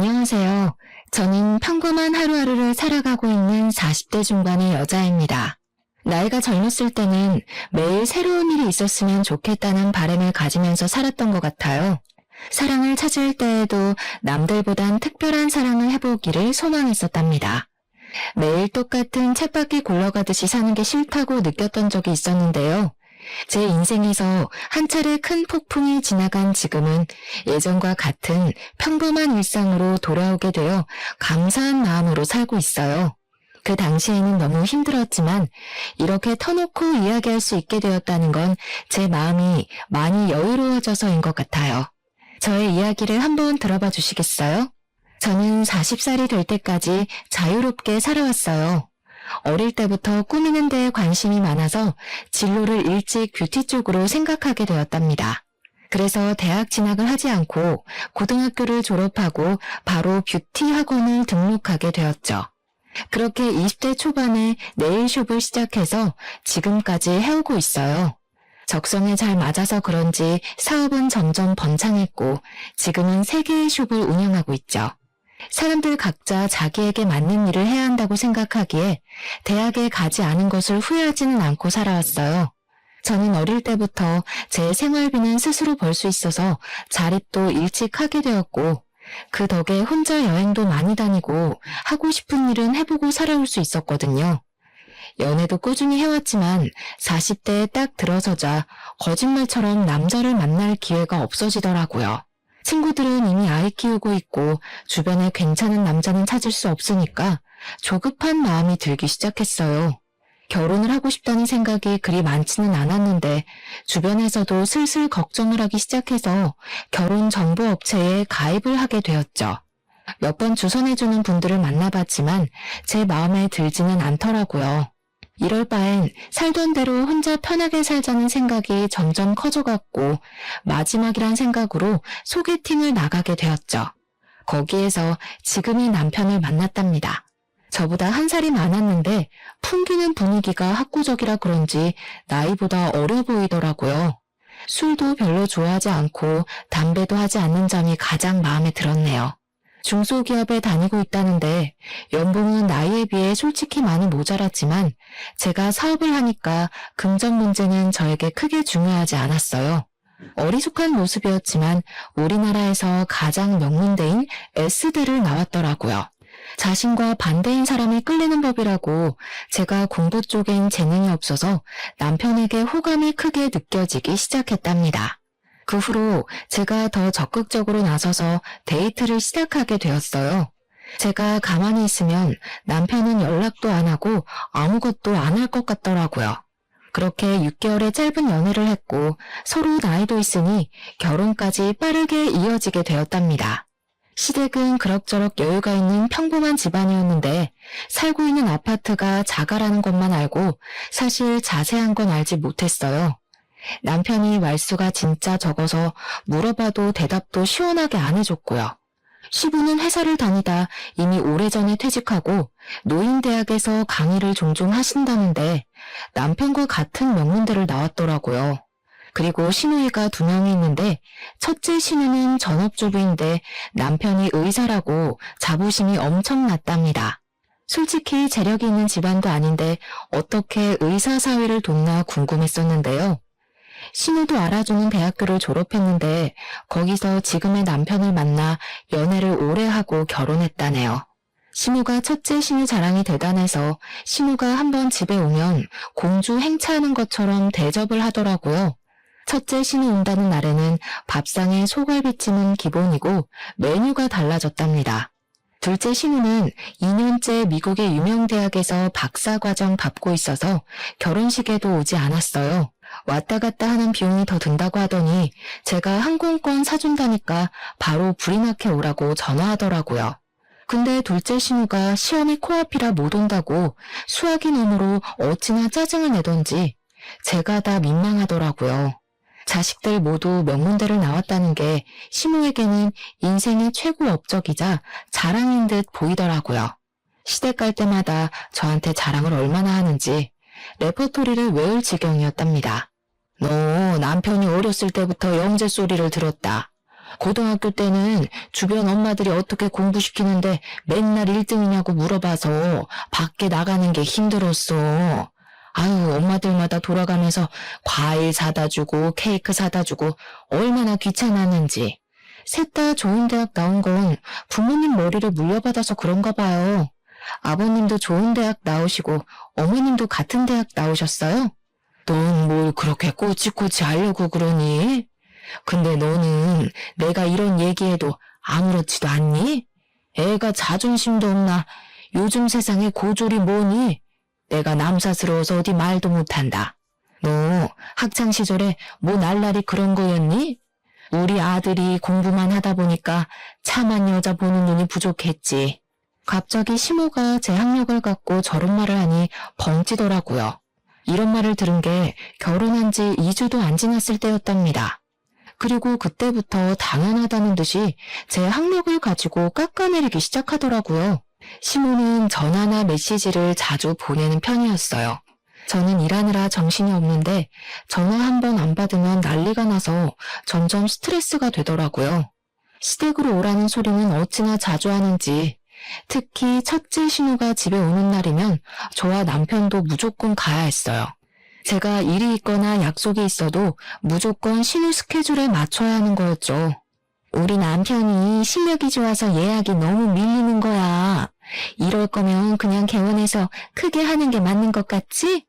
안녕하세요. 저는 평범한 하루하루를 살아가고 있는 40대 중반의 여자입니다. 나이가 젊었을 때는 매일 새로운 일이 있었으면 좋겠다는 바람을 가지면서 살았던 것 같아요. 사랑을 찾을 때에도 남들보단 특별한 사랑을 해보기를 소망했었답니다. 매일 똑같은 쳇바퀴 굴러가듯이 사는 게 싫다고 느꼈던 적이 있었는데요. 제 인생에서 한 차례 큰 폭풍이 지나간 지금은 예전과 같은 평범한 일상으로 돌아오게 되어 감사한 마음으로 살고 있어요. 그 당시에는 너무 힘들었지만 이렇게 터놓고 이야기할 수 있게 되었다는 건 제 마음이 많이 여유로워져서인 것 같아요. 저의 이야기를 한번 들어봐 주시겠어요? 저는 40살이 될 때까지 자유롭게 살아왔어요. 어릴 때부터 꾸미는 데에 관심이 많아서 진로를 일찍 뷰티 쪽으로 생각하게 되었답니다. 그래서 대학 진학을 하지 않고 고등학교를 졸업하고 바로 뷰티 학원을 등록하게 되었죠. 그렇게 20대 초반에 네일숍을 시작해서 지금까지 해오고 있어요. 적성에 잘 맞아서 그런지 사업은 점점 번창했고 지금은 3개의 숍을 운영하고 있죠. 사람들 각자 자기에게 맞는 일을 해야 한다고 생각하기에 대학에 가지 않은 것을 후회하지는 않고 살아왔어요. 저는 어릴 때부터 제 생활비는 스스로 벌 수 있어서 자립도 일찍 하게 되었고 그 덕에 혼자 여행도 많이 다니고 하고 싶은 일은 해보고 살아올 수 있었거든요. 연애도 꾸준히 해왔지만 40대에 딱 들어서자 거짓말처럼 남자를 만날 기회가 없어지더라고요. 친구들은 이미 아이 키우고 있고 주변에 괜찮은 남자는 찾을 수 없으니까 조급한 마음이 들기 시작했어요. 결혼을 하고 싶다는 생각이 그리 많지는 않았는데 주변에서도 슬슬 걱정을 하기 시작해서 결혼정보업체에 가입을 하게 되었죠. 몇 번 주선해주는 분들을 만나봤지만 제 마음에 들지는 않더라고요. 이럴 바엔 살던 대로 혼자 편하게 살자는 생각이 점점 커져갔고 마지막이란 생각으로 소개팅을 나가게 되었죠. 거기에서 지금의 남편을 만났답니다. 저보다 1살이 많았는데 풍기는 분위기가 학구적이라 그런지 나이보다 어려 보이더라고요. 술도 별로 좋아하지 않고 담배도 하지 않는 점이 가장 마음에 들었네요. 중소기업에 다니고 있다는데 연봉은 나이에 비해 솔직히 많이 모자랐지만 제가 사업을 하니까 금전 문제는 저에게 크게 중요하지 않았어요. 어리숙한 모습이었지만 우리나라에서 가장 명문대인 S대를 나왔더라고요. 자신과 반대인 사람이 끌리는 법이라고 제가 공부 쪽엔 재능이 없어서 남편에게 호감이 크게 느껴지기 시작했답니다. 그 후로 제가 더 적극적으로 나서서 데이트를 시작하게 되었어요. 제가 가만히 있으면 남편은 연락도 안 하고 아무것도 안 할 것 같더라고요. 그렇게 6개월의 짧은 연애를 했고 서로 나이도 있으니 결혼까지 빠르게 이어지게 되었답니다. 시댁은 그럭저럭 여유가 있는 평범한 집안이었는데 살고 있는 아파트가 자가라는 것만 알고 사실 자세한 건 알지 못했어요. 남편이 말수가 진짜 적어서 물어봐도 대답도 시원하게 안 해줬고요. 시부는 회사를 다니다 이미 오래전에 퇴직하고 노인대학에서 강의를 종종 하신다는데 남편과 같은 명문대를 나왔더라고요. 그리고 시누이가 2명이 있는데 첫째 시누는 전업주부인데 남편이 의사라고 자부심이 엄청 났답니다. 솔직히 재력이 있는 집안도 아닌데 어떻게 의사 사위를 돕나 궁금했었는데요. 신우도 알아주는 대학교를 졸업했는데 거기서 지금의 남편을 만나 연애를 오래 하고 결혼했다네요. 신우가 첫째 신우 자랑이 대단해서 신우가 한번 집에 오면 공주 행차하는 것처럼 대접을 하더라고요. 첫째 신우 온다는 날에는 밥상에 소갈비찜은 기본이고 메뉴가 달라졌답니다. 둘째 신우는 2년째 미국의 유명 대학에서 박사과정 밟고 있어서 결혼식에도 오지 않았어요. 왔다 갔다 하는 비용이 더 든다고 하더니 제가 항공권 사준다니까 바로 불이 나게 오라고 전화하더라고요. 근데 둘째 신우가 시험이 코앞이라 못 온다고 수학이 너머로 어찌나 짜증을 내던지 제가 다 민망하더라고요. 자식들 모두 명문대를 나왔다는 게 신우에게는 인생의 최고 업적이자 자랑인 듯 보이더라고요. 시댁 갈 때마다 저한테 자랑을 얼마나 하는지 레퍼토리를 외울 지경이었답니다. 너 남편이 어렸을 때부터 영재 소리를 들었다. 고등학교 때는 주변 엄마들이 어떻게 공부시키는데 맨날 1등이냐고 물어봐서 밖에 나가는 게 힘들었어. 아유, 엄마들마다 돌아가면서 과일 사다 주고 케이크 사다 주고 얼마나 귀찮았는지. 셋 다 좋은 대학 나온 건 부모님 머리를 물려받아서 그런가 봐요. 아버님도 좋은 대학 나오시고 어머님도 같은 대학 나오셨어요? 넌 뭘 그렇게 꼬치꼬치 하려고 그러니? 근데 너는 내가 이런 얘기해도 아무렇지도 않니? 애가 자존심도 없나? 요즘 세상에 고졸이 뭐니? 내가 남사스러워서 어디 말도 못한다. 너 학창시절에 뭐 날라리 그런 거였니? 우리 아들이 공부만 하다 보니까 참한 여자 보는 눈이 부족했지. 갑자기 시모가 제 학력을 갖고 저런 말을 하니 벙찌더라고요. 이런 말을 들은 게 결혼한 지 2주도 안 지났을 때였답니다. 그리고 그때부터 당연하다는 듯이 제 학력을 가지고 깎아내리기 시작하더라고요. 시모는 전화나 메시지를 자주 보내는 편이었어요. 저는 일하느라 정신이 없는데 전화 한 번 안 받으면 난리가 나서 점점 스트레스가 되더라고요. 시댁으로 오라는 소리는 어찌나 자주 하는지, 특히 첫째 신우가 집에 오는 날이면 저와 남편도 무조건 가야 했어요. 제가 일이 있거나 약속이 있어도 무조건 신우 스케줄에 맞춰야 하는 거였죠. 우리 남편이 실력이 좋아서 예약이 너무 밀리는 거야. 이럴 거면 그냥 개원해서 크게 하는 게 맞는 것 같지?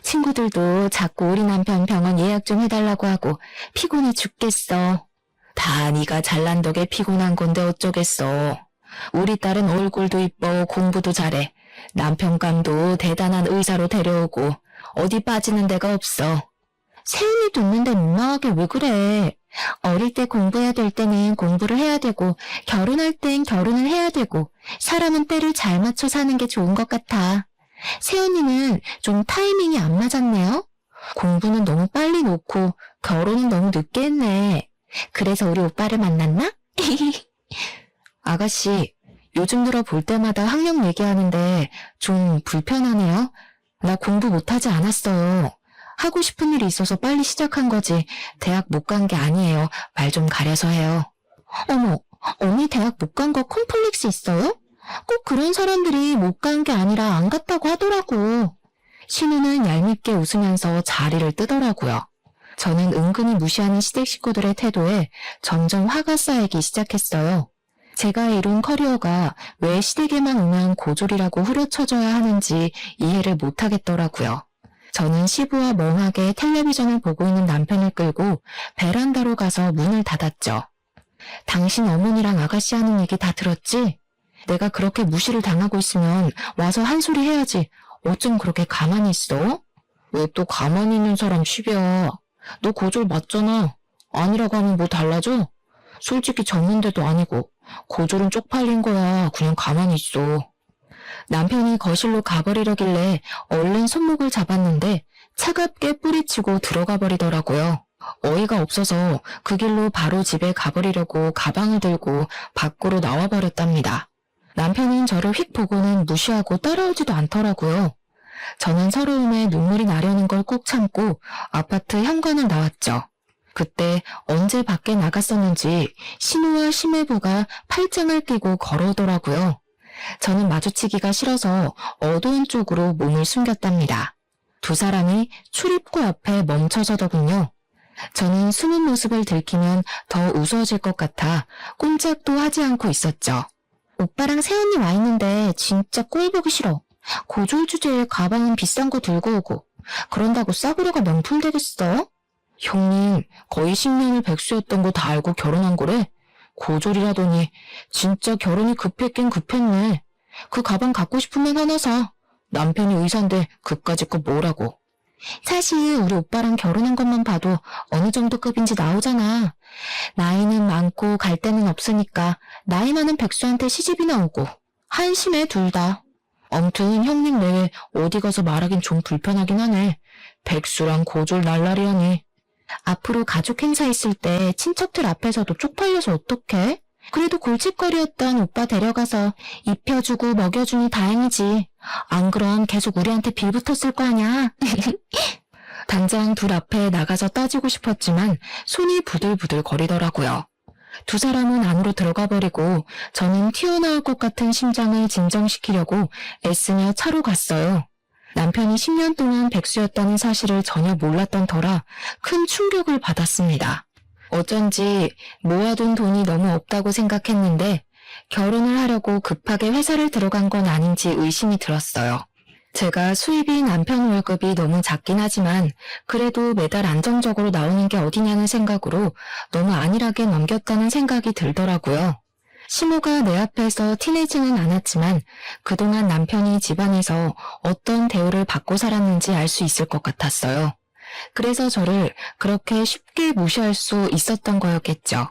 친구들도 자꾸 우리 남편 병원 예약 좀 해달라고 하고 피곤해 죽겠어. 다 네가 잘난 덕에 피곤한 건데 어쩌겠어. 우리 딸은 얼굴도 이뻐 공부도 잘해. 남편감도 대단한 의사로 데려오고 어디 빠지는 데가 없어. 세윤이 듣는데 민망하게 왜 그래. 어릴 때 공부해야 될 때는 공부를 해야 되고 결혼할 땐 결혼을 해야 되고 사람은 때를 잘 맞춰 사는 게 좋은 것 같아. 세연이는 좀 타이밍이 안 맞았네요. 공부는 너무 빨리 놓고 결혼은 너무 늦게 했네. 그래서 우리 오빠를 만났나? 아가씨, 요즘 들어 볼 때마다 학력 얘기하는데 좀 불편하네요. 나 공부 못하지 않았어요. 하고 싶은 일이 있어서 빨리 시작한 거지 대학 못 간 게 아니에요. 말 좀 가려서 해요. 어머, 언니 대학 못 간 거 콤플렉스 있어요? 꼭 그런 사람들이 못 간 게 아니라 안 갔다고 하더라고. 신우는 얄밉게 웃으면서 자리를 뜨더라고요. 저는 은근히 무시하는 시댁 식구들의 태도에 점점 화가 쌓이기 시작했어요. 제가 이룬 커리어가 왜 시댁에만 오면 고졸이라고 후려쳐줘야 하는지 이해를 못하겠더라고요. 저는 시부와 멍하게 텔레비전을 보고 있는 남편을 끌고 베란다로 가서 문을 닫았죠. 당신 어머니랑 아가씨 하는 얘기 다 들었지? 내가 그렇게 무시를 당하고 있으면 와서 한 소리 해야지. 어쩜 그렇게 가만히 있어? 왜 또 가만히 있는 사람 시비야? 너 고졸 맞잖아. 아니라고 하면 뭐 달라져? 솔직히 전문대도 아니고 고졸은 쪽팔린 거야. 그냥 가만히 있어. 남편이 거실로 가버리려길래 얼른 손목을 잡았는데 차갑게 뿌리치고 들어가 버리더라고요. 어이가 없어서 그 길로 바로 집에 가버리려고 가방을 들고 밖으로 나와버렸답니다. 남편은 저를 휙 보고는 무시하고 따라오지도 않더라고요. 저는 서러움에 눈물이 나려는 걸 꾹 참고 아파트 현관을 나왔죠. 그때 언제 밖에 나갔었는지 신우와 심해부가 팔짱을 끼고 걸어오더라고요. 저는 마주치기가 싫어서 어두운 쪽으로 몸을 숨겼답니다. 두 사람이 출입구 앞에 멈춰서더군요. 저는 숨은 모습을 들키면 더 우스워질 것 같아 꼼짝도 하지 않고 있었죠. 오빠랑 새언니 와 있는데 진짜 꼴 보기 싫어. 고졸 주제에 가방은 비싼 거 들고 오고 그런다고 싸구려가 명품 되겠어? 형님 거의 10년을 백수였던 거 다 알고 결혼한 거래? 고졸이라더니 진짜 결혼이 급했긴 급했네. 그 가방 갖고 싶으면 하나 사. 남편이 의사인데 그까짓 거 뭐라고. 사실 우리 오빠랑 결혼한 것만 봐도 어느 정도 급인지 나오잖아. 나이는 많고 갈 데는 없으니까 나이 많은 백수한테 시집이나 오고 한심해 둘 다. 아무튼 형님 내외 어디 가서 말하긴 좀 불편하긴 하네. 백수랑 고졸 날라리하니. 앞으로 가족 행사 있을 때 친척들 앞에서도 쪽팔려서 어떡해? 그래도 골칫거리였던 오빠 데려가서 입혀주고 먹여주니 다행이지. 안 그럼 계속 우리한테 빌붙었을 거 아냐? 당장 둘 앞에 나가서 따지고 싶었지만 손이 부들부들 거리더라고요. 두 사람은 안으로 들어가 버리고 저는 튀어나올 것 같은 심장을 진정시키려고 애쓰며 차로 갔어요. 남편이 10년 동안 백수였다는 사실을 전혀 몰랐던 터라 큰 충격을 받았습니다. 어쩐지 모아둔 돈이 너무 없다고 생각했는데 결혼을 하려고 급하게 회사를 들어간 건 아닌지 의심이 들었어요. 제가 수입이 남편 월급이 너무 작긴 하지만 그래도 매달 안정적으로 나오는 게 어디냐는 생각으로 너무 안일하게 넘겼다는 생각이 들더라고요. 시모가 내 앞에서 티내지는 않았지만 그동안 남편이 집안에서 어떤 대우를 받고 살았는지 알 수 있을 것 같았어요. 그래서 저를 그렇게 쉽게 무시할 수 있었던 거였겠죠.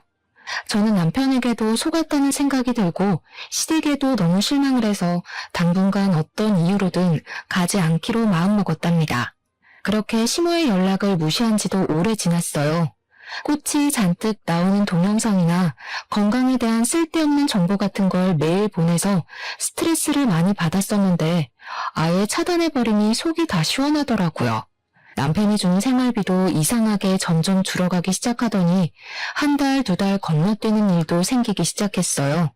저는 남편에게도 속았다는 생각이 들고 시댁에도 너무 실망을 해서 당분간 어떤 이유로든 가지 않기로 마음먹었답니다. 그렇게 시모의 연락을 무시한 지도 오래 지났어요. 꽃이 잔뜩 나오는 동영상이나 건강에 대한 쓸데없는 정보 같은 걸 매일 보내서 스트레스를 많이 받았었는데 아예 차단해버리니 속이 다 시원하더라고요. 남편이 주는 생활비도 이상하게 점점 줄어가기 시작하더니 한 달, 두 달 건너뛰는 일도 생기기 시작했어요.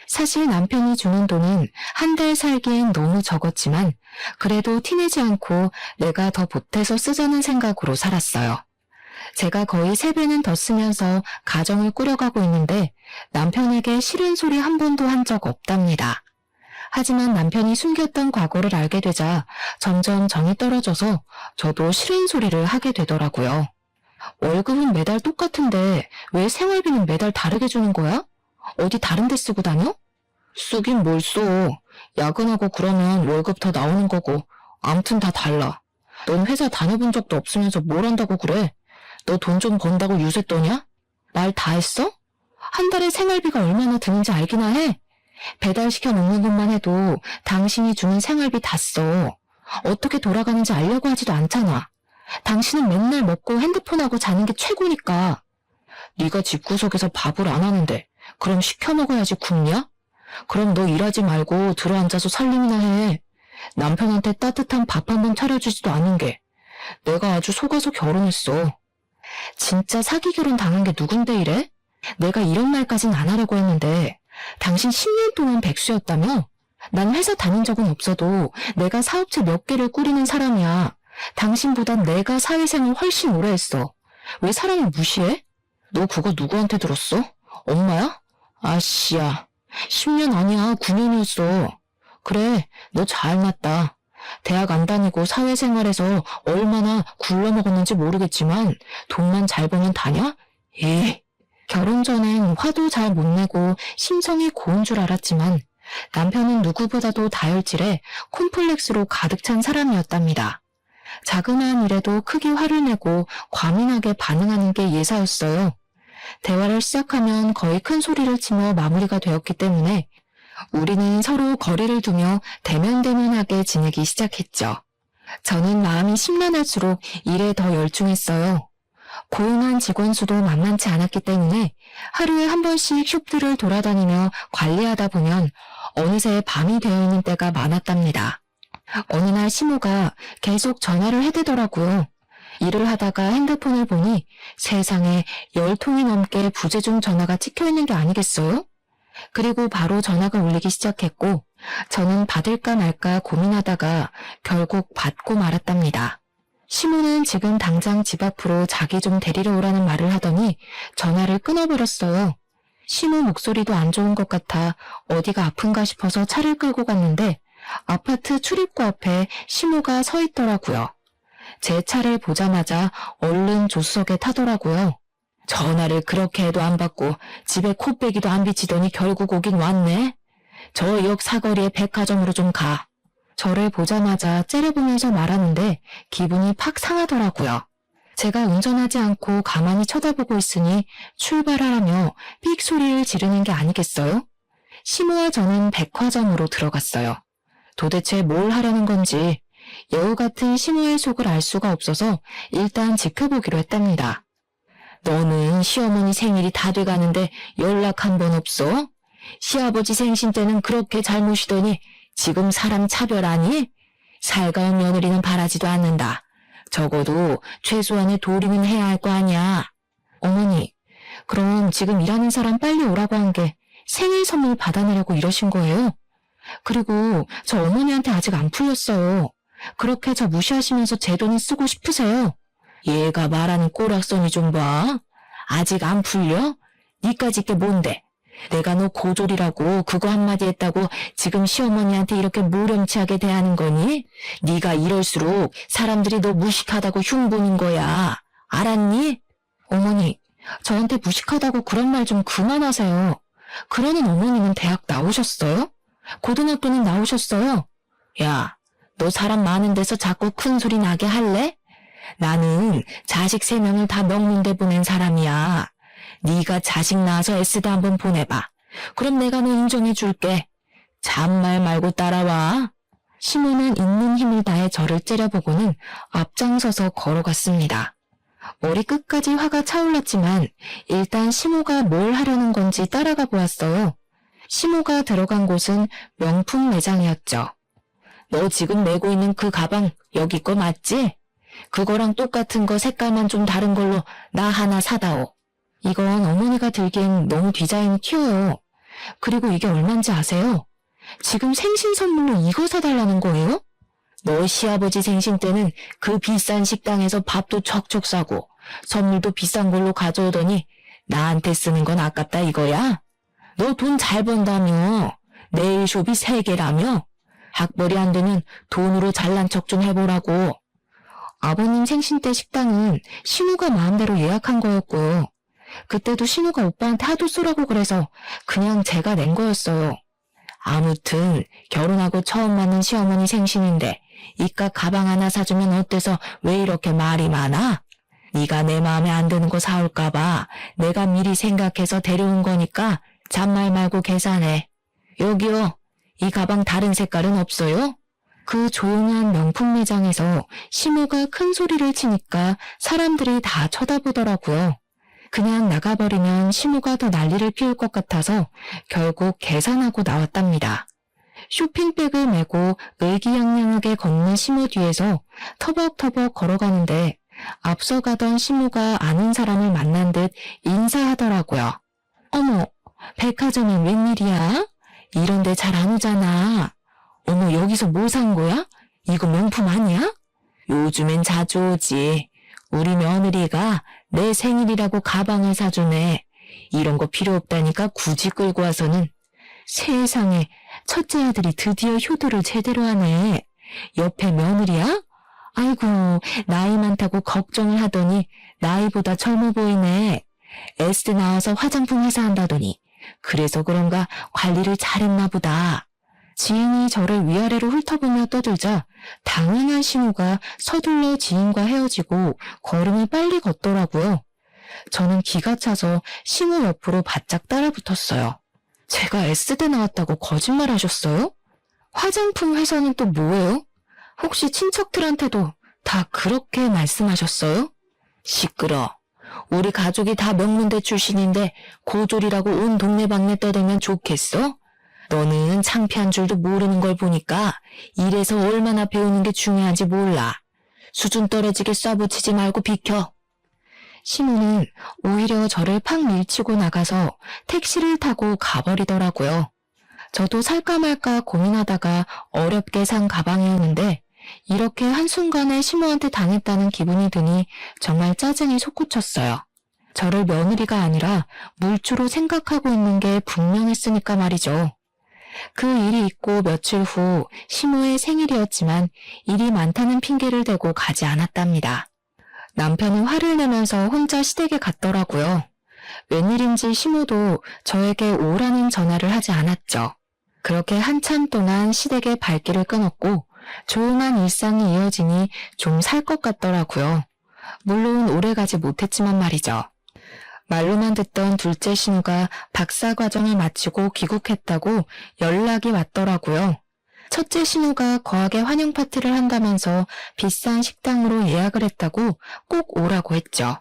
사실 남편이 주는 돈은 한 달 살기엔 너무 적었지만 그래도 티내지 않고 내가 더 보태서 쓰자는 생각으로 살았어요. 제가 거의 3배는 더 쓰면서 가정을 꾸려가고 있는데 남편에게 싫은 소리 한 번도 한 적 없답니다. 하지만 남편이 숨겼던 과거를 알게 되자 점점 정이 떨어져서 저도 싫은 소리를 하게 되더라고요. 월급은 매달 똑같은데 왜 생활비는 매달 다르게 주는 거야? 어디 다른 데 쓰고 다녀? 쓰긴 뭘 써. 야근하고 그러면 월급 더 나오는 거고 암튼 다 달라. 넌 회사 다녀본 적도 없으면서 뭘 한다고 그래? 너 돈 좀 번다고 유세 떠냐? 말 다 했어? 한 달에 생활비가 얼마나 드는지 알기나 해? 배달시켜 먹는 것만 해도 당신이 주는 생활비 다 써. 어떻게 돌아가는지 알려고 하지도 않잖아. 당신은 맨날 먹고 핸드폰하고 자는 게 최고니까. 네가 집구석에서 밥을 안 하는데 그럼 시켜 먹어야지 굶냐? 그럼 너 일하지 말고 들어앉아서 살림이나 해. 남편한테 따뜻한 밥 한 번 차려주지도 않은 게. 내가 아주 속아서 결혼했어. 진짜 사기 결혼 당한 게 누군데 이래? 내가 이런 말까진 안 하려고 했는데 당신 10년 동안 백수였다며? 난 회사 다닌 적은 없어도 내가 사업체 몇 개를 꾸리는 사람이야. 당신보단 내가 사회생활 훨씬 오래 했어. 왜 사람을 무시해? 너 그거 누구한테 들었어? 엄마야? 아씨야. 10년 아니야. 9년이었어. 그래, 너 잘났다. 대학 안 다니고 사회생활에서 얼마나 굴러먹었는지 모르겠지만 돈만 잘 벌면 다냐? 에이. 결혼 전엔 화도 잘 못 내고 심성이 고운 줄 알았지만 남편은 누구보다도 다혈질에 콤플렉스로 가득 찬 사람이었답니다. 자그마한 일에도 크게 화를 내고 과민하게 반응하는 게 예사였어요. 대화를 시작하면 거의 큰 소리를 치며 마무리가 되었기 때문에 우리는 서로 거리를 두며 대면대면하게 지내기 시작했죠. 저는 마음이 심란할수록 일에 더 열중했어요. 고용한 직원 수도 만만치 않았기 때문에 하루에 한 번씩 숍들을 돌아다니며 관리하다 보면 어느새 밤이 되어 있는 때가 많았답니다. 어느 날 시모가 계속 전화를 해대더라고요. 일을 하다가 핸드폰을 보니 세상에 10통이 넘게 부재중 전화가 찍혀있는 게 아니겠어요? 그리고 바로 전화가 울리기 시작했고 저는 받을까 말까 고민하다가 결국 받고 말았답니다. 시모는 지금 당장 집 앞으로 자기 좀 데리러 오라는 말을 하더니 전화를 끊어버렸어요. 시모 목소리도 안 좋은 것 같아 어디가 아픈가 싶어서 차를 끌고 갔는데 아파트 출입구 앞에 시모가 서 있더라고요. 제 차를 보자마자 얼른 조수석에 타더라고요. 전화를 그렇게 해도 안 받고 집에 코빼기도 안 비치더니 결국 오긴 왔네. 저 역 사거리에 백화점으로 좀 가. 저를 보자마자 째려보면서 말하는데 기분이 팍 상하더라고요. 제가 운전하지 않고 가만히 쳐다보고 있으니 출발하라며 삑 소리를 지르는 게 아니겠어요? 시모와 저는 백화점으로 들어갔어요. 도대체 뭘 하려는 건지 여우 같은 시모의 속을 알 수가 없어서 일단 지켜보기로 했답니다. 너는 시어머니 생일이 다 돼가는데 연락 한 번 없어? 시아버지 생신 때는 그렇게 잘 모시더니 지금 사람 차별하니? 살가운 며느리는 바라지도 않는다. 적어도 최소한의 도리는 해야 할 거 아니야. 어머니, 그럼 지금 일하는 사람 빨리 오라고 한 게 생일 선물 받아내려고 이러신 거예요? 그리고 저 어머니한테 아직 안 풀렸어요. 그렇게 저 무시하시면서 제 돈을 쓰고 싶으세요? 얘가 말하는 꼬락서니 좀 봐. 아직 안 풀려? 니까짓 게 뭔데? 내가 너 고졸이라고 그거 한마디 했다고 지금 시어머니한테 이렇게 모렴치하게 대하는 거니? 네가 이럴수록 사람들이 너 무식하다고 흉보는 거야. 알았니? 어머니, 저한테 무식하다고 그런 말 좀 그만하세요. 그러는 어머니는 대학 나오셨어요? 고등학교는 나오셨어요? 야, 너 사람 많은 데서 자꾸 큰 소리 나게 할래? 나는 자식 3명을 다 명문대 보낸 사람이야. 네가 자식 낳아서 S대 한번 보내봐. 그럼 내가 너 인정해줄게. 잔말 말고 따라와. 시모는 있는 힘을 다해 저를 째려보고는 앞장서서 걸어갔습니다. 머리 끝까지 화가 차올랐지만 일단 시모가 뭘 하려는 건지 따라가 보았어요. 시모가 들어간 곳은 명품 매장이었죠. 너 지금 메고 있는 그 가방 여기 거 맞지? 그거랑 똑같은 거 색깔만 좀 다른 걸로 나 하나 사다오. 이건 어머니가 들기엔 너무 디자인이 튀어요. 그리고 이게 얼만지 아세요? 지금 생신 선물로 이거 사달라는 거예요? 너 시아버지 생신 때는 그 비싼 식당에서 밥도 척척 사고 선물도 비싼 걸로 가져오더니 나한테 쓰는 건 아깝다 이거야? 너 돈 잘 번다며? 네일숍이 3개라며? 학벌이 안 되면 돈으로 잘난 척 좀 해보라고. 아버님 생신 때 식당은 신우가 마음대로 예약한 거였고 그때도 신우가 오빠한테 하도 쏘라고 그래서 그냥 제가 낸 거였어요. 아무튼 결혼하고 처음 맞는 시어머니 생신인데 이깟 가방 하나 사주면 어때서 왜 이렇게 말이 많아? 네가 내 마음에 안 드는 거 사올까 봐 내가 미리 생각해서 데려온 거니까 잔말 말고 계산해. 여기요. 이 가방 다른 색깔은 없어요? 그 조용한 명품 매장에서 시모가 큰 소리를 치니까 사람들이 다 쳐다보더라고요. 그냥 나가버리면 시모가 더 난리를 피울 것 같아서 결국 계산하고 나왔답니다. 쇼핑백을 메고 의기양양하게 걷는 시모 뒤에서 터벅터벅 걸어가는데 앞서 가던 시모가 아는 사람을 만난 듯 인사하더라고요. 어머, 백화점엔 웬일이야? 이런데 잘 안 오잖아. 어머, 여기서 뭐 산 거야? 이거 명품 아니야? 요즘엔 자주 오지. 우리 며느리가 내 생일이라고 가방을 사주네. 이런 거 필요 없다니까 굳이 끌고 와서는. 세상에, 첫째 아들이 드디어 효도를 제대로 하네. 옆에 며느리야? 아이고, 나이 많다고 걱정을 하더니 나이보다 젊어 보이네. S대 나와서 화장품 회사 한다더니 그래서 그런가 관리를 잘했나 보다. 지인이 저를 위아래로 훑어보며 떠들자 당황한 신우가 서둘러 지인과 헤어지고 걸음을 빨리 걷더라고요. 저는 기가 차서 신우 옆으로 바짝 따라붙었어요. 제가 S대 나왔다고 거짓말 하셨어요? 화장품 회사는 또 뭐예요? 혹시 친척들한테도 다 그렇게 말씀하셨어요? 시끄러. 우리 가족이 다 명문대 출신인데 고졸이라고 온 동네방네 떠들면 좋겠어? 너는 창피한 줄도 모르는 걸 보니까 이래서 얼마나 배우는 게 중요한지 몰라. 수준 떨어지게 쏴붙이지 말고 비켜. 시모는 오히려 저를 팍 밀치고 나가서 택시를 타고 가버리더라고요. 저도 살까 말까 고민하다가 어렵게 산 가방이었는데 이렇게 한순간에 시모한테 당했다는 기분이 드니 정말 짜증이 솟구쳤어요. 저를 며느리가 아니라 물주로 생각하고 있는 게 분명했으니까 말이죠. 그 일이 있고 며칠 후 시모의 생일이었지만 일이 많다는 핑계를 대고 가지 않았답니다. 남편은 화를 내면서 혼자 시댁에 갔더라고요. 웬일인지 시모도 저에게 오라는 전화를 하지 않았죠. 그렇게 한참 동안 시댁의 발길을 끊었고 조용한 일상이 이어지니 좀 살 것 같더라고요. 물론 오래가지 못했지만 말이죠. 말로만 듣던 둘째 신우가 박사과정을 마치고 귀국했다고 연락이 왔더라고요. 첫째 신우가 거하게 환영 파티를 한다면서 비싼 식당으로 예약을 했다고 꼭 오라고 했죠.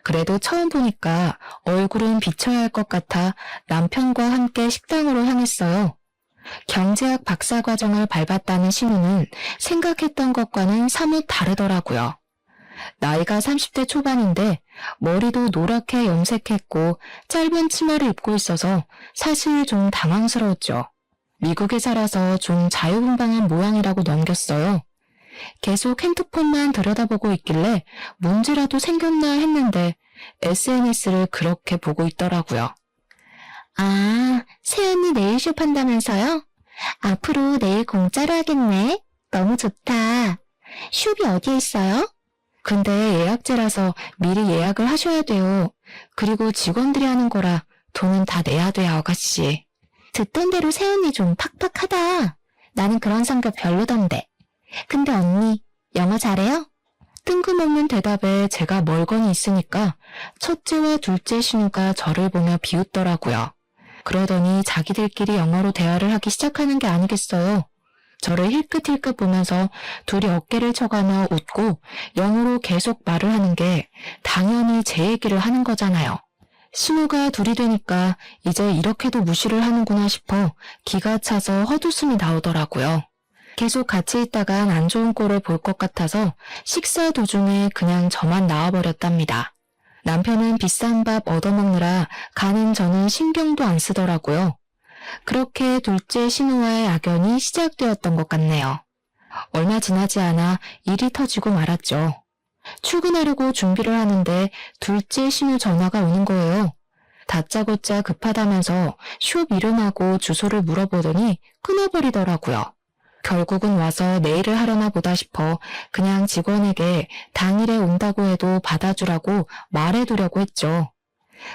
그래도 처음 보니까 얼굴은 비쳐야 할 것 같아 남편과 함께 식당으로 향했어요. 경제학 박사과정을 밟았다는 신우는 생각했던 것과는 사뭇 다르더라고요. 나이가 30대 초반인데 머리도 노랗게 염색했고 짧은 치마를 입고 있어서 사실 좀 당황스러웠죠. 미국에 살아서 좀 자유분방한 모양이라고 넘겼어요. 계속 핸드폰만 들여다보고 있길래 문제라도 생겼나 했는데 SNS를 그렇게 보고 있더라고요. 아, 새언니 네일숍 한다면서요? 앞으로 네일 공짜로 하겠네. 너무 좋다. 숍이 어디에 있어요? 근데 예약제라서 미리 예약을 하셔야 돼요. 그리고 직원들이 하는 거라 돈은 다 내야 돼요, 아가씨. 듣던 대로 새언니 좀 팍팍하다. 나는 그런 성격 별로던데. 근데 언니, 영어 잘해요? 뜬금없는 대답에 제가 멀거니 있으니까 첫째와 둘째 신우가 저를 보며 비웃더라고요. 그러더니 자기들끼리 영어로 대화를 하기 시작하는 게 아니겠어요. 저를 힐끗힐끗 보면서 둘이 어깨를 쳐가며 웃고 영어로 계속 말을 하는 게 당연히 제 얘기를 하는 거잖아요. 신우가 둘이 되니까 이제 이렇게도 무시를 하는구나 싶어 기가 차서 헛웃음이 나오더라고요. 계속 같이 있다간 안 좋은 꼴을 볼 것 같아서 식사 도중에 그냥 저만 나와버렸답니다. 남편은 비싼 밥 얻어먹느라 가는 저는 신경도 안 쓰더라고요. 그렇게 둘째 신우와의 악연이 시작되었던 것 같네요. 얼마 지나지 않아 일이 터지고 말았죠. 출근하려고 준비를 하는데 둘째 신우 전화가 오는 거예요. 다짜고짜 급하다면서 숍 이름하고 주소를 물어보더니 끊어버리더라고요. 결국은 와서 내일을 하려나 보다 싶어 그냥 직원에게 당일에 온다고 해도 받아주라고 말해두려고 했죠.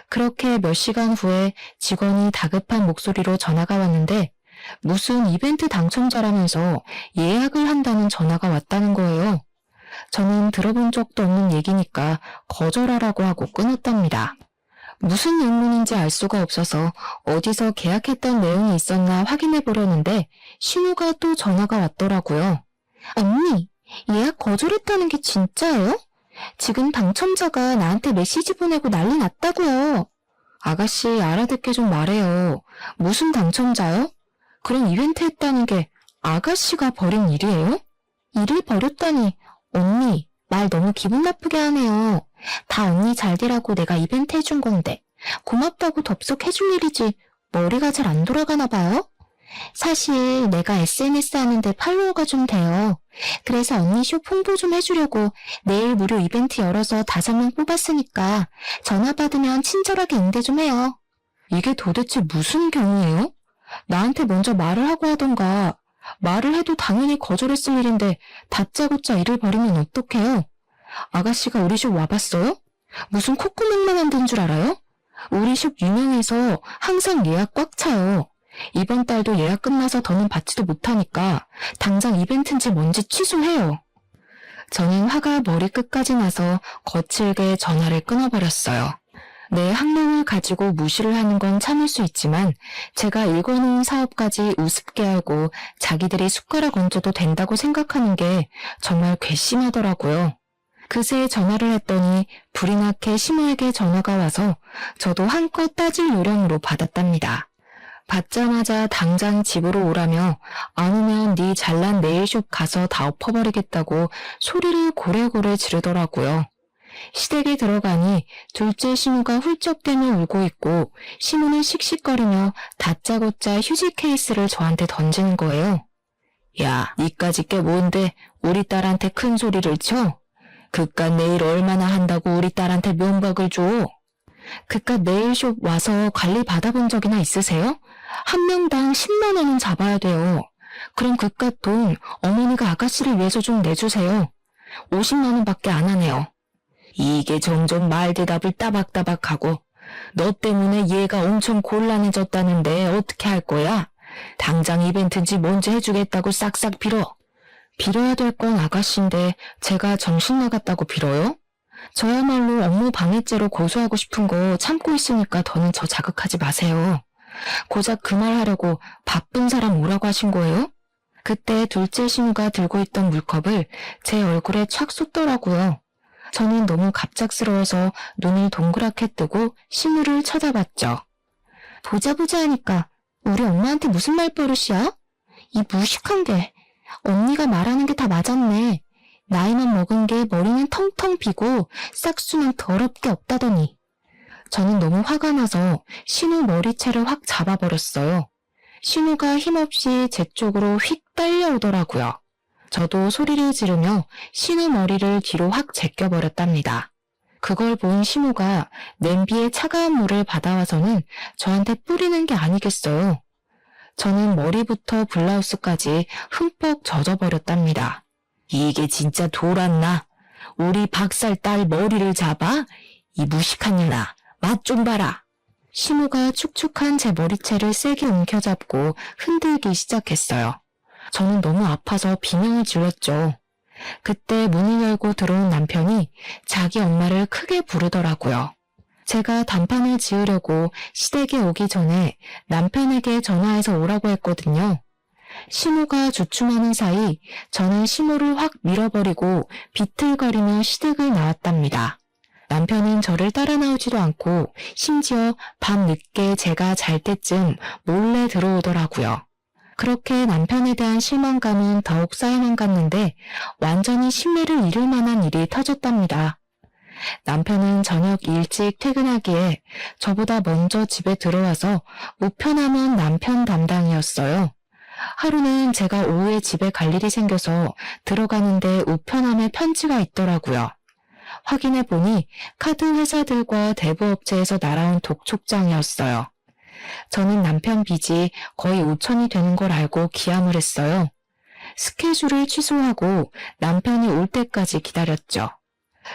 그렇게 몇 시간 후에 직원이 다급한 목소리로 전화가 왔는데 무슨 이벤트 당첨자라면서 예약을 한다는 전화가 왔다는 거예요. 저는 들어본 적도 없는 얘기니까 거절하라고 하고 끊었답니다. 무슨 영문인지 알 수가 없어서 어디서 계약했던 내용이 있었나 확인해 보려는데 신우가 또 전화가 왔더라고요. 언니, 예약 거절했다는 게 진짜예요? 지금 당첨자가 나한테 메시지 보내고 난리 났다고요. 아가씨 알아듣게 좀 말해요. 무슨 당첨자요? 그런 이벤트 했다는 게 아가씨가 벌인 일이에요? 일을 벌였다니 언니 말 너무 기분 나쁘게 하네요. 다 언니 잘 되라고 내가 이벤트 해준 건데 고맙다고 덥석해줄 일이지 머리가 잘 안 돌아가나 봐요? 사실 내가 SNS 하는데 팔로워가 좀 돼요. 그래서 언니 숍 홍보 좀 해주려고 내일 무료 이벤트 열어서 5명 뽑았으니까 전화 받으면 친절하게 응대 좀 해요. 이게 도대체 무슨 경우예요? 나한테 먼저 말을 하고 하던가. 말을 해도 당연히 거절했을 일인데 다짜고짜 일을 벌이면 어떡해요? 아가씨가 우리 숍 와봤어요? 무슨 콧구멍만 안 든 줄 알아요? 우리 숍 유명해서 항상 예약 꽉 차요. 이번 달도 예약 끝나서 더는 받지도 못하니까 당장 이벤트인지 뭔지 취소해요. 저는 화가 머리끝까지 나서 거칠게 전화를 끊어버렸어요. 내 학력을 가지고 무시를 하는 건 참을 수 있지만 제가 일궈놓은 사업까지 우습게 알고 자기들이 숟가락 얹어도 된다고 생각하는 게 정말 괘씸하더라고요. 그새 전화를 했더니 불이 나게 신우에게 전화가 와서 저도 한껏 따질 요령으로 받았답니다. 받자마자 당장 집으로 오라며 안 오면 네 잘난 네일숍 가서 다 엎어버리겠다고 소리를 고래고래 지르더라고요. 시댁에 들어가니 둘째 신우가 훌쩍대며 울고 있고 신우는 씩씩거리며 다짜고짜 휴지 케이스를 저한테 던지는 거예요. 야, 니까짓 게 뭔데 우리 딸한테 큰 소리를 쳐? 그깟 네일 얼마나 한다고 우리 딸한테 면박을 줘? 그깟 네일숍 와서 관리 받아본 적이나 있으세요? 한 명당 10만 원은 잡아야 돼요. 그럼 그깟 돈 어머니가 아가씨를 위해서 좀 내주세요. 50만 원밖에 안 하네요. 이게 점점 말 대답을 따박따박하고 너 때문에 얘가 엄청 곤란해졌다는데 어떻게 할 거야? 당장 이벤트인지 뭔지 해주겠다고 싹싹 빌어. 빌어야 될 건 아가씨인데 제가 정신 나갔다고 빌어요? 저야말로 업무 방해죄로 고소하고 싶은 거 참고 있으니까 더는 저 자극하지 마세요. 고작 그 말 하려고 바쁜 사람 오라고 하신 거예요? 그때 둘째 신우가 들고 있던 물컵을 제 얼굴에 착 쏟더라고요. 저는 너무 갑작스러워서 눈을 동그랗게 뜨고 신우를 쳐다봤죠. 보자 하니까 우리 엄마한테 무슨 말버릇이야? 이 무식한 게. 언니가 말하는 게 다 맞았네. 나이만 먹은 게 머리는 텅텅 비고 싹수는 더럽게 없다더니. 저는 너무 화가 나서 신우 머리채를 확 잡아버렸어요. 신우가 힘없이 제 쪽으로 휙 딸려오더라고요. 저도 소리를 지르며 신우 머리를 뒤로 확 제껴버렸답니다. 그걸 본 신우가 냄비에 차가운 물을 받아와서는 저한테 뿌리는 게 아니겠어요. 저는 머리부터 블라우스까지 흠뻑 젖어버렸답니다. 이게 진짜 돌았나? 우리 박살 딸 머리를 잡아? 이 무식한 년아, 맛 좀 봐라. 신우가 축축한 제 머리채를 세게 움켜잡고 흔들기 시작했어요. 저는 너무 아파서 비명을 질렀죠. 그때 문을 열고 들어온 남편이 자기 엄마를 크게 부르더라고요. 제가 단판을 지으려고 시댁에 오기 전에 남편에게 전화해서 오라고 했거든요. 신우가 주춤하는 사이 저는 신우를 확 밀어버리고 비틀거리며 시댁을 나왔답니다. 남편은 저를 따라 나오지도 않고 심지어 밤 늦게 제가 잘 때쯤 몰래 들어오더라고요. 그렇게 남편에 대한 실망감은 더욱 쌓여만 갔는데 완전히 신뢰를 잃을 만한 일이 터졌답니다. 남편은 저녁 일찍 퇴근하기에 저보다 먼저 집에 들어와서 우편함은 남편 담당이었어요. 하루는 제가 오후에 집에 갈 일이 생겨서 들어가는데 우편함에 편지가 있더라고요. 확인해보니 카드 회사들과 대부업체에서 날아온 독촉장이었어요. 저는 남편 빚이 거의 5천이 되는 걸 알고 기함을 했어요. 스케줄을 취소하고 남편이 올 때까지 기다렸죠.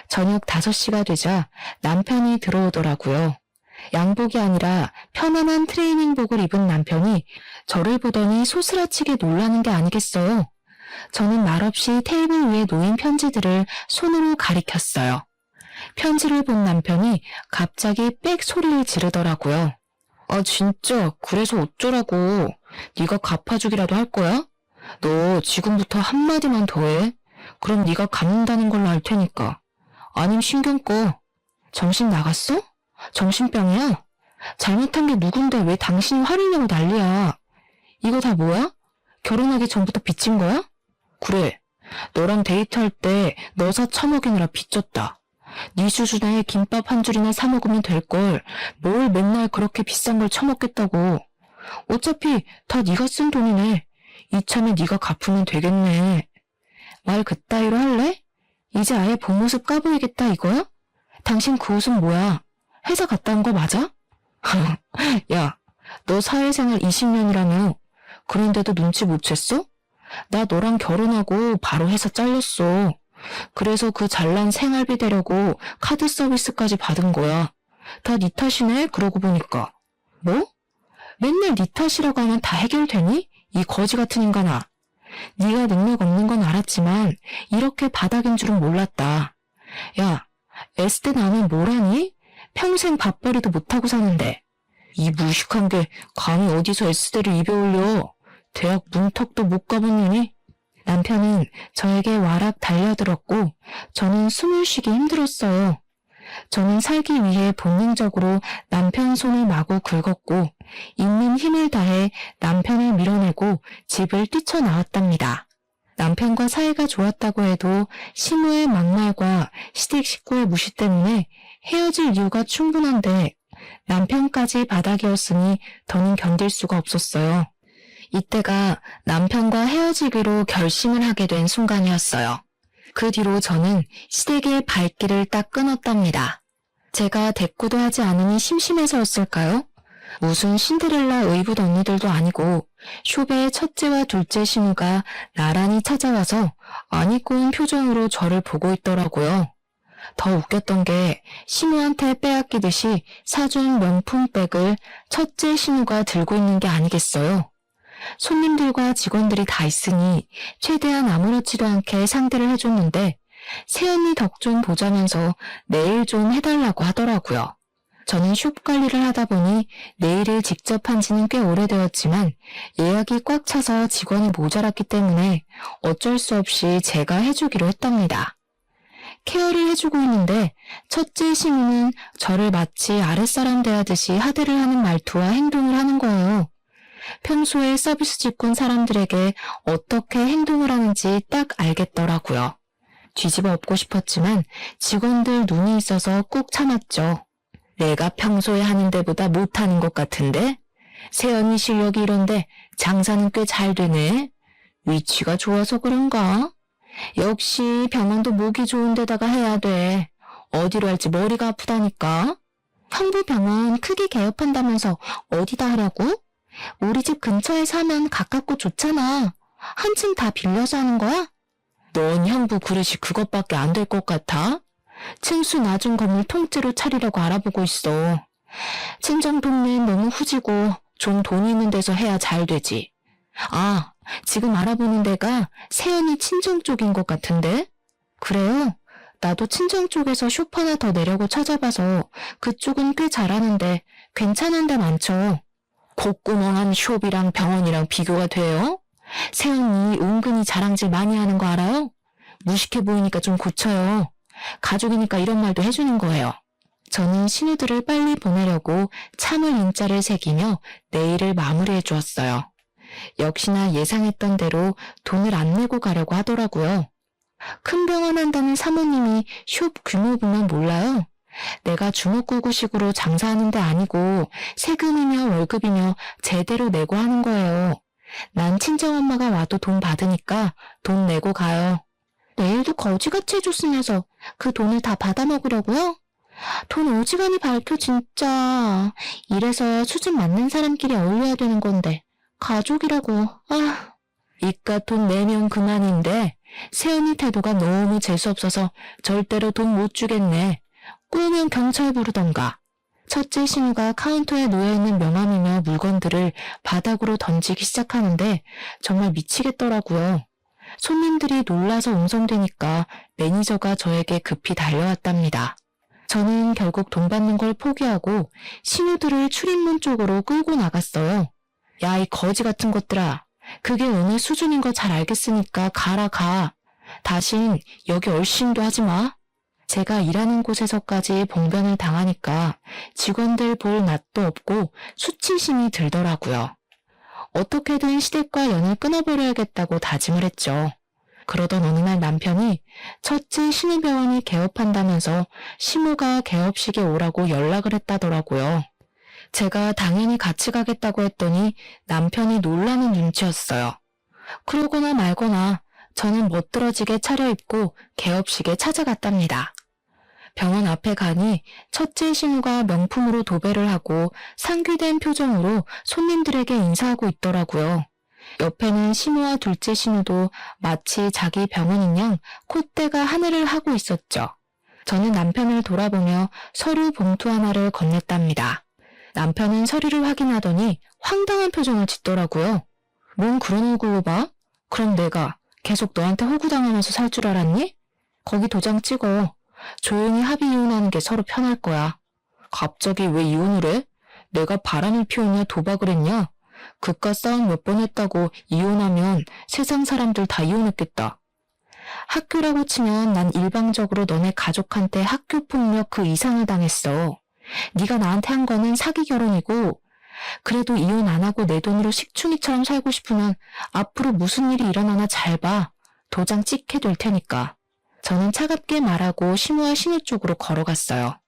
저녁 5시가 되자 남편이 들어오더라고요. 양복이 아니라 편안한 트레이닝복을 입은 남편이 저를 보더니 소스라치게 놀라는 게 아니겠어요. 저는 말없이 테이블 위에 놓인 편지들을 손으로 가리켰어요. 편지를 본 남편이 갑자기 빽 소리를 지르더라고요. 아 진짜 그래서 어쩌라고. 네가 갚아주기라도 할 거야? 너 지금부터 한마디만 더 해. 그럼 네가 갚는다는 걸로 알 테니까. 아님 신경 꺼. 정신 나갔어? 정신병이야? 잘못한 게 누군데 왜 당신이 화를 내고 난리야. 이거 다 뭐야? 결혼하기 전부터 빚진 거야? 그래. 너랑 데이트할 때 너 사 처먹이느라 빚졌다. 네 수준에 김밥 한 줄이나 사 먹으면 될걸 뭘 맨날 그렇게 비싼 걸 처먹겠다고. 어차피 다 네가 쓴 돈이네. 이참에 네가 갚으면 되겠네. 말 그따위로 할래? 이제 아예 본 모습 까보이겠다 이거야? 당신 그 옷은 뭐야? 회사 갔다 온 거 맞아? 야, 너 사회생활 20년이라며. 그런데도 눈치 못 챘어? 나 너랑 결혼하고 바로 회사 잘렸어. 그래서 그 잘난 생활비 대려고 카드 서비스까지 받은 거야. 다 네 탓이네, 그러고 보니까. 뭐? 맨날 네 탓이라고 하면 다 해결되니? 이 거지 같은 인간아. 네가 능력 없는 건 알았지만 이렇게 바닥인 줄은 몰랐다. 야, S대 나는 뭘 하니? 평생 밥벌이도 못하고 사는데. 이 무식한 게 감히 어디서 S대를 입에 올려. 대학 문턱도 못 가본 년이? 남편은 저에게 와락 달려들었고 저는 숨을 쉬기 힘들었어요. 저는 살기 위해 본능적으로 남편 손을 마구 긁었고 있는 힘을 다해 남편을 밀어내고 집을 뛰쳐나왔답니다. 남편과 사이가 좋았다고 해도 신우의 막말과 시댁 식구의 무시 때문에 헤어질 이유가 충분한데 남편까지 바닥이었으니 더는 견딜 수가 없었어요. 이때가 남편과 헤어지기로 결심을 하게 된 순간이었어요. 그 뒤로 저는 시댁의 발길을 딱 끊었답니다. 제가 대꾸도 하지 않으니 심심해서였을까요? 무슨 신데렐라 의붓 언니들도 아니고 쇼베의 첫째와 둘째 신우가 나란히 찾아와서 안 입고 온 표정으로 저를 보고 있더라고요. 더 웃겼던 게 신우한테 빼앗기듯이 사준 명품백을 첫째 신우가 들고 있는 게 아니겠어요. 손님들과 직원들이 다 있으니 최대한 아무렇지도 않게 상대를 해줬는데 새언니 덕 좀 보자면서 네일 좀 해달라고 하더라고요. 저는 숍 관리를 하다 보니 네일을 직접 한 지는 꽤 오래되었지만 예약이 꽉 차서 직원이 모자랐기 때문에 어쩔 수 없이 제가 해주기로 했답니다. 케어를 해주고 있는데 첫째 신우는 저를 마치 아랫사람 대하듯이 하대를 하는 말투와 행동을 하는 거예요. 평소에 서비스 직군 사람들에게 어떻게 행동을 하는지 딱 알겠더라고요. 뒤집어 엎고 싶었지만 직원들 눈이 있어서 꾹 참았죠. 내가 평소에 하는 데보다 못하는 것 같은데? 세연이 실력이 이런데 장사는 꽤 잘 되네. 위치가 좋아서 그런가? 역시 병원도 목이 좋은 데다가 해야 돼. 어디로 할지 머리가 아프다니까. 형부 병원 크게 개업한다면서 어디다 하려고? 우리 집 근처에서 하면 가깝고 좋잖아. 한층 다 빌려서 하는 거야? 넌 형부 그릇이 그것밖에 안 될 것 같아? 층수 낮은 건물 통째로 차리려고 알아보고 있어. 친정 동네는 너무 후지고 좀 돈 있는 데서 해야 잘 되지. 아, 지금 알아보는 데가 세연이 친정 쪽인 것 같은데? 그래요? 나도 친정 쪽에서 숍 하나 더 내려고 찾아봐서 그쪽은 꽤 잘하는데 괜찮은 데 많죠. 콧구멍한 숍이랑 병원이랑 비교가 돼요? 세연이 은근히 자랑질 많이 하는 거 알아요? 무식해 보이니까 좀 고쳐요. 가족이니까 이런 말도 해주는 거예요. 저는 신우들을 빨리 보내려고 참을 인자를 새기며 내일을 마무리해 주었어요. 역시나 예상했던 대로 돈을 안 내고 가려고 하더라고요. 큰 병원 한다는 사모님이 숍 규모 보면 몰라요. 내가 주먹구구식으로 장사하는 데 아니고 세금이며 월급이며 제대로 내고 하는 거예요. 난 친정엄마가 와도 돈 받으니까 돈 내고 가요. 내일도 거지같이 해줬으면서 그 돈을 다 받아먹으려고요? 돈 어지간히 밝혀 진짜. 이래서 수준 맞는 사람끼리 어울려야 되는 건데 가족이라고. 아, 이깟 돈 내면 그만인데 세연이 태도가 너무 재수없어서 절대로 돈 못 주겠네. 꼬우면 경찰 부르던가. 첫째 신우가 카운터에 놓여있는 명함이며 물건들을 바닥으로 던지기 시작하는데 정말 미치겠더라고요. 손님들이 놀라서 웅성대니까 매니저가 저에게 급히 달려왔답니다. 저는 결국 돈 받는 걸 포기하고 신우들을 출입문 쪽으로 끌고 나갔어요. 야, 이 거지 같은 것들아. 그게 어느 수준인 거 잘 알겠으니까 가라 가. 다신 여기 얼씬도 하지 마. 제가 일하는 곳에서까지 봉변을 당하니까 직원들 볼 낯도 없고 수치심이 들더라고요. 어떻게든 시댁과 연을 끊어버려야겠다고 다짐을 했죠. 그러던 어느 날 남편이 첫째 신우병원이 개업한다면서 시모가 개업식에 오라고 연락을 했다더라고요. 제가 당연히 같이 가겠다고 했더니 남편이 놀라는 눈치였어요. 그러거나 말거나 저는 멋들어지게 차려입고 개업식에 찾아갔답니다. 병원 앞에 가니 첫째 신우가 명품으로 도배를 하고 상귀된 표정으로 손님들에게 인사하고 있더라고요. 옆에는 시모와 둘째 신우도 마치 자기 병원인 양 콧대가 하늘을 하고 있었죠. 저는 남편을 돌아보며 서류 봉투 하나를 건넸답니다. 남편은 서류를 확인하더니 황당한 표정을 짓더라고요. 뭔 그런 얼굴로 봐? 그럼 내가 계속 너한테 호구당하면서 살 줄 알았니? 거기 도장 찍어. 조용히 합의 이혼하는 게 서로 편할 거야. 갑자기 왜 이혼을 해? 내가 바람을 피우냐 도박을 했냐? 그깟 싸움 몇 번 했다고 이혼하면 세상 사람들 다 이혼했겠다. 학교라고 치면 난 일방적으로 너네 가족한테 학교폭력 그 이상을 당했어. 네가 나한테 한 거는 사기 결혼이고 그래도 이혼 안 하고 내 돈으로 식충이처럼 살고 싶으면 앞으로 무슨 일이 일어나나 잘 봐. 도장 찍게 될 테니까. 저는 차갑게 말하고 시모와 신우 쪽으로 걸어갔어요.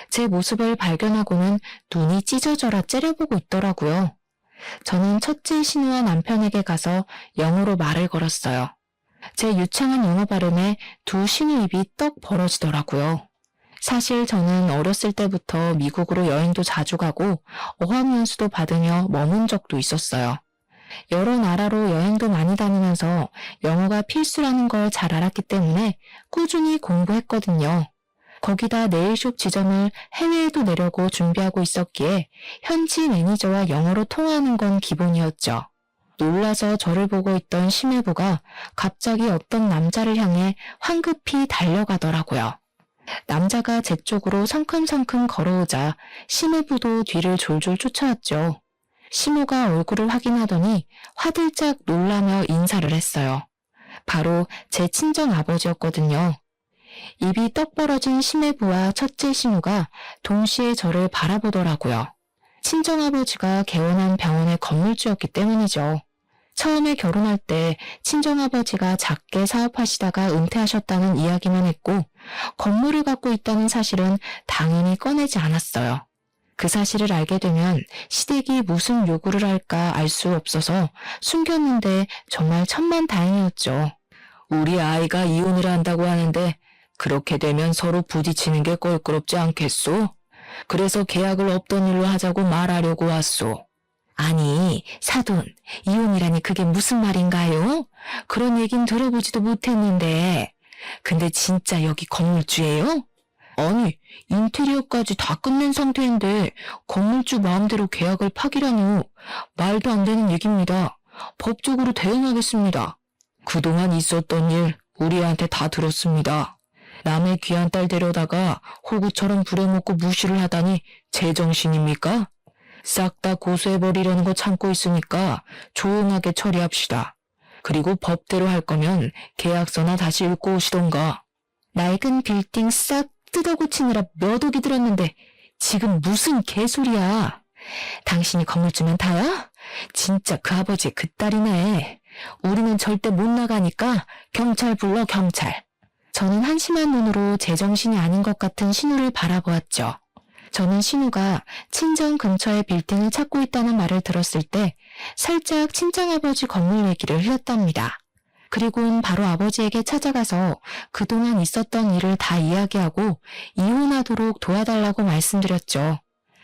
제 모습을 발견하고는 눈이 찢어져라 째려보고 있더라고요. 저는 첫째 신우와 남편에게 가서 영어로 말을 걸었어요. 제 유창한 영어 발음에 두 신우 입이 떡 벌어지더라고요. 사실 저는 어렸을 때부터 미국으로 여행도 자주 가고 어학연수도 받으며 머문 적도 있었어요. 여러 나라로 여행도 많이 다니면서 영어가 필수라는 걸 잘 알았기 때문에 꾸준히 공부했거든요. 거기다 네일숍 지점을 해외에도 내려고 준비하고 있었기에 현지 매니저와 영어로 통화하는 건 기본이었죠. 놀라서 저를 보고 있던 심해부가 갑자기 어떤 남자를 향해 황급히 달려가더라고요. 남자가 제 쪽으로 성큼성큼 걸어오자 심해부도 뒤를 졸졸 쫓아왔죠. 시모가 얼굴을 확인하더니 화들짝 놀라며 인사를 했어요. 바로 제 친정 아버지였거든요. 입이 떡 벌어진 심해부와 첫째 신우가 동시에 저를 바라보더라고요. 친정아버지가 개원한 병원의 건물주였기 때문이죠. 처음에 결혼할 때 친정아버지가 작게 사업하시다가 은퇴하셨다는 이야기만 했고 건물을 갖고 있다는 사실은 당연히 꺼내지 않았어요. 그 사실을 알게 되면 시댁이 무슨 요구를 할까 알 수 없어서 숨겼는데 정말 천만다행이었죠. 우리 아이가 이혼을 한다고 하는데 그렇게 되면 서로 부딪히는 게 껄끄럽지 않겠소? 그래서 계약을 없던 일로 하자고 말하려고 왔소. 아니, 사돈, 이혼이라니 그게 무슨 말인가요? 그런 얘긴 들어보지도 못했는데. 근데 진짜 여기 건물주예요? 아니, 인테리어까지 다 끝낸 상태인데 건물주 마음대로 계약을 파기라뇨. 말도 안 되는 얘기입니다. 법적으로 대응하겠습니다. 그동안 있었던 일 우리한테 다 들었습니다. 남의 귀한 딸 데려다가 호구처럼 부려먹고 무시를 하다니 제정신입니까? 싹 다 고소해버리려는 거 참고 있으니까 조용하게 처리합시다. 그리고 법대로 할 거면 계약서나 다시 읽고 오시던가. 낡은 빌딩 싹 뜯어고치느라 몇 억이 들었는데 지금 무슨 개소리야. 당신이 건물주면 다야? 진짜 그 아버지 그 딸이네. 우리는 절대 못 나가니까 경찰 불러, 경찰. 저는 한심한 눈으로 제정신이 아닌 것 같은 신우를 바라보았죠. 저는 신우가 친정 근처에 빌딩을 찾고 있다는 말을 들었을 때 살짝 친정아버지 건물 얘기를 흘렸답니다. 그리고는 바로 아버지에게 찾아가서 그동안 있었던 일을 다 이야기하고 이혼하도록 도와달라고 말씀드렸죠.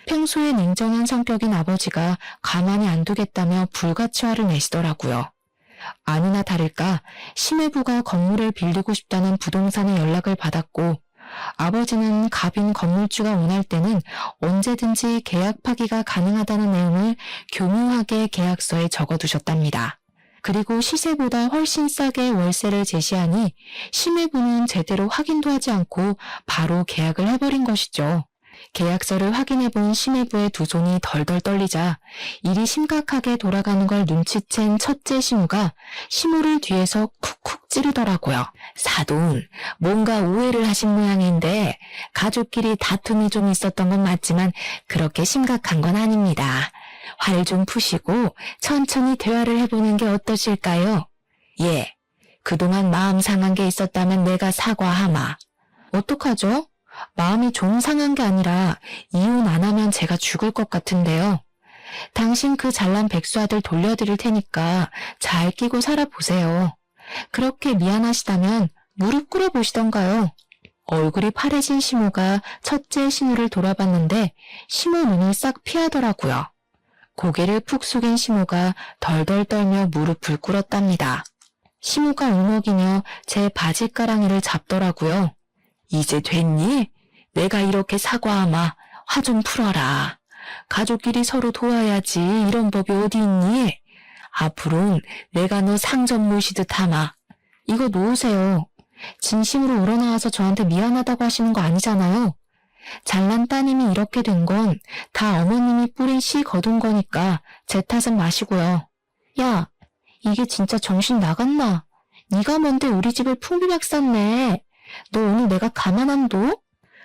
평소에 냉정한 성격인 아버지가 가만히 안 두겠다며 불가치 화를 내시더라고요. 아니나 다를까 심해부가 건물을 빌리고 싶다는 부동산의 연락을 받았고 아버지는 갑인 건물주가 원할 때는 언제든지 계약 파기가 가능하다는 내용을 교묘하게 계약서에 적어두셨답니다. 그리고 시세보다 훨씬 싸게 월세를 제시하니 심해부는 제대로 확인도 하지 않고 바로 계약을 해버린 것이죠. 계약서를 확인해본 심해부의 두 손이 덜덜 떨리자 일이 심각하게 돌아가는 걸 눈치챈 첫째 심우가 심우를 뒤에서 쿡쿡 찌르더라고요. 사돈, 뭔가 오해를 하신 모양인데 가족끼리 다툼이 좀 있었던 건 맞지만 그렇게 심각한 건 아닙니다. 화를 좀 푸시고 천천히 대화를 해보는 게 어떠실까요? 예, 그동안 마음 상한 게 있었다면 내가 사과하마. 어떡하죠? 마음이 좀 상한 게 아니라 이혼 안 하면 제가 죽을 것 같은데요. 당신 그 잘난 백수 아들 돌려드릴 테니까 잘 끼고 살아보세요. 그렇게 미안하시다면 무릎 꿇어보시던가요. 얼굴이 파래진 심우가 첫째 신우를 돌아봤는데 심우 눈을 싹 피하더라고요. 고개를 푹 숙인 심우가 덜덜 떨며 무릎을 꿇었답니다. 심우가 울먹이며 제 바지가랑이를 잡더라고요. 이제 됐니? 내가 이렇게 사과하마. 화 좀 풀어라. 가족끼리 서로 도와야지. 이런 법이 어디 있니? 앞으로는 내가 너 상점 모시듯 하마. 이거 놓으세요. 진심으로 우러나와서 저한테 미안하다고 하시는 거 아니잖아요. 잘난 따님이 이렇게 된 건 다 어머님이 뿌린 씨 거둔 거니까 제 탓은 마시고요. 야, 이게 진짜 정신 나갔나? 네가 뭔데 우리 집을 풍비박 쌌네. 너 오늘 내가 가만 안 둬?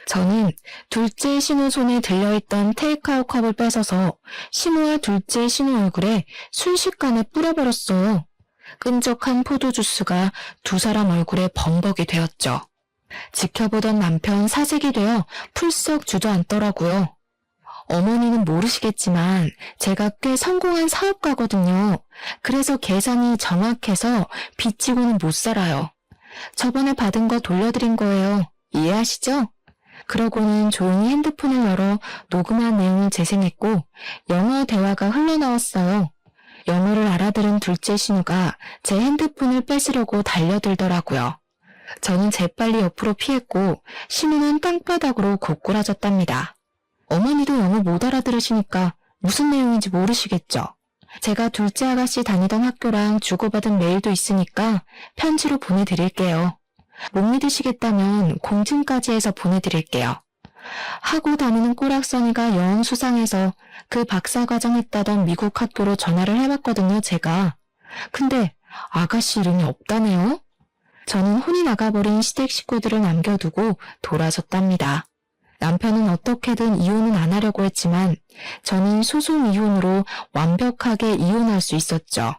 저는 둘째 신우 손에 들려있던 테이크아웃 컵을 뺏어서 신우와 둘째 신우 얼굴에 순식간에 뿌려버렸어요. 끈적한 포도주스가 두 사람 얼굴에 범벅이 되었죠. 지켜보던 남편 사색이 되어 풀썩 주저앉더라고요. 어머니는 모르시겠지만 제가 꽤 성공한 사업가거든요. 그래서 계산이 정확해서 빚지고는 못 살아요. 저번에 받은 거 돌려드린 거예요. 이해하시죠? 그러고는 조용히 핸드폰을 열어 녹음한 내용을 재생했고 영어 대화가 흘러나왔어요. 영어를 알아들은 둘째 신우가 제 핸드폰을 뺏으려고 달려들더라고요. 저는 재빨리 옆으로 피했고 신우는 땅바닥으로 고꾸라졌답니다. 어머니도 영어 못 알아들으시니까 무슨 내용인지 모르시겠죠? 제가 둘째 아가씨 다니던 학교랑 주고받은 메일도 있으니까 편지로 보내드릴게요. 못 믿으시겠다면 공증까지 해서 보내드릴게요. 하고 다니는 꼬락서니가 영 수상해서 그 박사과정 했다던 미국 학교로 전화를 해봤거든요, 제가. 근데 아가씨 이름이 없다네요? 저는 혼이 나가버린 시댁 식구들을 남겨두고 돌아섰답니다. 남편은 어떻게든 이혼은 안 하려고 했지만 저는 소송 이혼으로 완벽하게 이혼할 수 있었죠.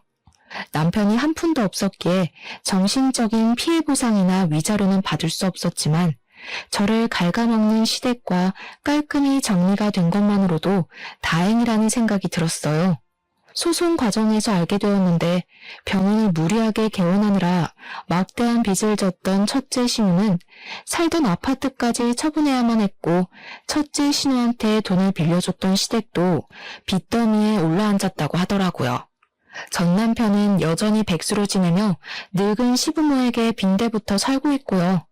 남편이 한 푼도 없었기에 정신적인 피해 보상이나 위자료는 받을 수 없었지만 저를 갉아먹는 시댁과 깔끔히 정리가 된 것만으로도 다행이라는 생각이 들었어요. 소송 과정에서 알게 되었는데 병원을 무리하게 개원하느라 막대한 빚을 졌던 첫째 신우는 살던 아파트까지 처분해야만 했고 첫째 신우한테 돈을 빌려줬던 시댁도 빚더미에 올라앉았다고 하더라고요. 전 남편은 여전히 백수로 지내며 늙은 시부모에게 빈대부터 살고 있고요.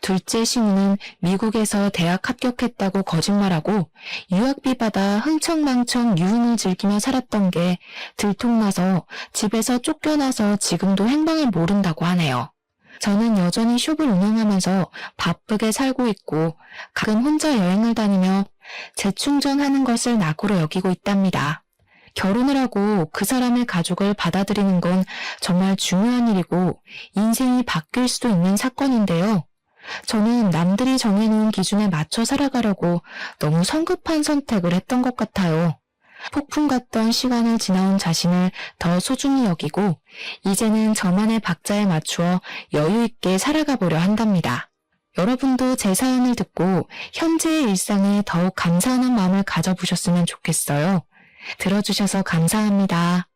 둘째 신우는 미국에서 대학 합격했다고 거짓말하고 유학비 받아 흥청망청 유흥을 즐기며 살았던 게 들통나서 집에서 쫓겨나서 지금도 행방을 모른다고 하네요. 저는 여전히 숍을 운영하면서 바쁘게 살고 있고 가끔 혼자 여행을 다니며 재충전하는 것을 낙오로 여기고 있답니다. 결혼을 하고 그 사람의 가족을 받아들이는 건 정말 중요한 일이고 인생이 바뀔 수도 있는 사건인데요. 저는 남들이 정해놓은 기준에 맞춰 살아가려고 너무 성급한 선택을 했던 것 같아요. 폭풍 같던 시간을 지나온 자신을 더 소중히 여기고 이제는 저만의 박자에 맞추어 여유 있게 살아가 보려 한답니다. 여러분도 제 사연을 듣고 현재의 일상에 더욱 감사하는 마음을 가져보셨으면 좋겠어요. 들어주셔서 감사합니다.